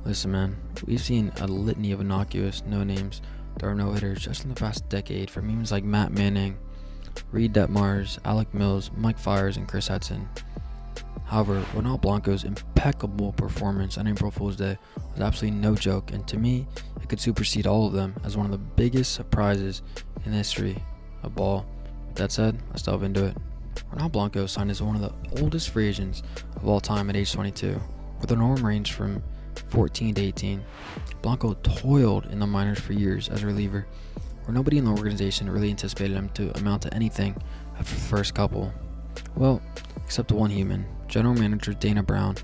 Listen, man, we've seen a litany of innocuous no-names throw no-hitters just in the past decade, from memes like Matt Manning, Reed Detmers, Alec Mills, Mike Fiers, and Chris Hudson. However, Ronel Blanco's impeccable performance on April Fool's Day was absolutely no joke, and to me, it could supersede all of them as one of the biggest surprises in the history of ball. With that said, let's delve into it. Ronel Blanco signed as one of the oldest free agents of all time at age 22, where the norm ranged from 14 to 18. Blanco toiled in the minors for years as a reliever, where nobody in the organization really anticipated him to amount to anything after the first couple. Well, except one human, General Manager Dana Brown,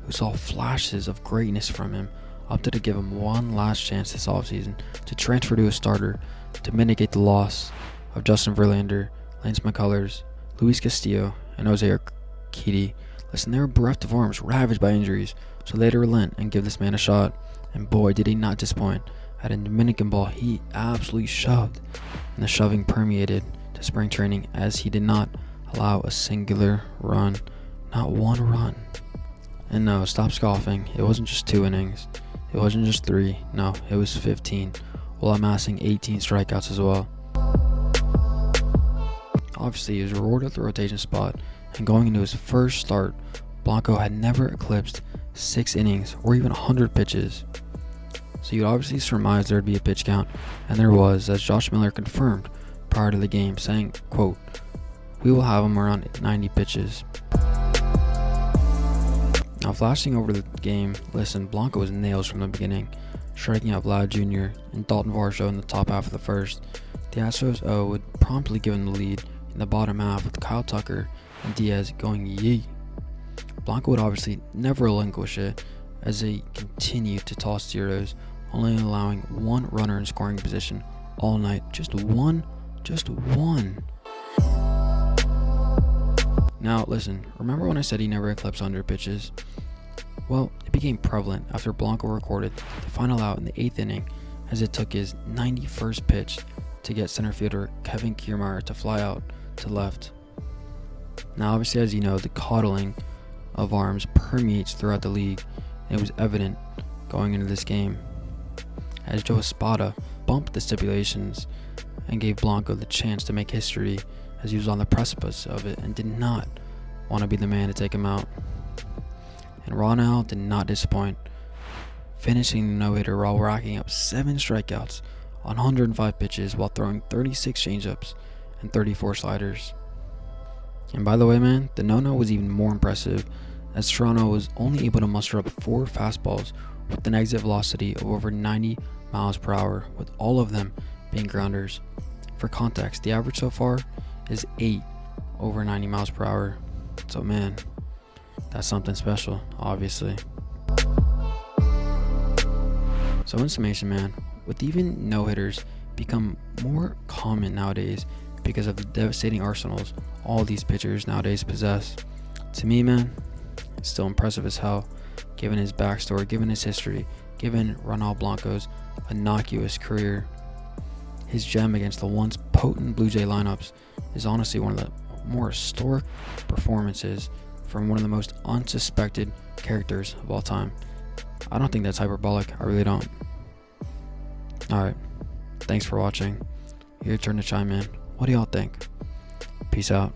who saw flashes of greatness from him, opted to give him one last chance this offseason to transfer to a starter to mitigate the loss of Justin Verlander, Lance McCullers, Luis Castillo, and Jose Urquidy. Listen, they were bereft of arms, ravaged by injuries, so they had to relent and give this man a shot. And boy, did he not disappoint. At a Dominican ball, he absolutely shoved, and the shoving permeated to spring training as he did not allow a singular run, not one run. And no, stop scoffing. It wasn't just 2 innings. It wasn't just 3. No, it was 15, while amassing 18 strikeouts as well. Obviously, he was rewarded with the rotation spot, and going into his first start, Blanco had never eclipsed 6 innings or even 100 pitches. So you'd obviously surmise there'd be a pitch count, and there was, as Josh Miller confirmed prior to the game, saying, quote, "We will have him around 90 pitches." Now, flashing over the game, listen, Blanco was nails from the beginning, striking out Vlad Jr. and Dalton Varsho in the top half of the first. The Astros would promptly give him the lead in the bottom half, with Kyle Tucker and Diaz going yee. Blanco would obviously never relinquish it as they continued to toss zeros, only allowing one runner in scoring position all night. Just one. Now listen, remember when I said he never eclipsed 100 pitches? Well, it became prevalent after Blanco recorded the final out in the 8th inning, as it took his 91st pitch to get center fielder Kevin Kiermaier to fly out to left. Now obviously, as you know, the coddling of arms permeates throughout the league, and it was evident going into this game, as Joe Espada bumped the stipulations and gave Blanco the chance to make history, as he was on the precipice of it and did not want to be the man to take him out. And Ronel did not disappoint, finishing the no-hitter while racking up 7 strikeouts on 105 pitches while throwing 36 changeups and 34 sliders. And by the way, man, the no-no was even more impressive, as Toronto was only able to muster up 4 fastballs with an exit velocity of over 90 miles per hour, with all of them being grounders. For context, the average so far is 8 over 90 miles per hour. So man, that's something special, obviously. So in summation, man, with even no-hitters become more common nowadays because of the devastating arsenals all these pitchers nowadays possess, to me, man, it's still impressive as hell, given his backstory, given his history, given Ronel Blanco's innocuous career. His gem against the once potent Blue Jay lineups is honestly one of the more historic performances from one of the most unsuspected characters of all time. I don't think that's hyperbolic. I really don't. Alright, thanks for watching. Your turn to chime in. What do y'all think? Peace out.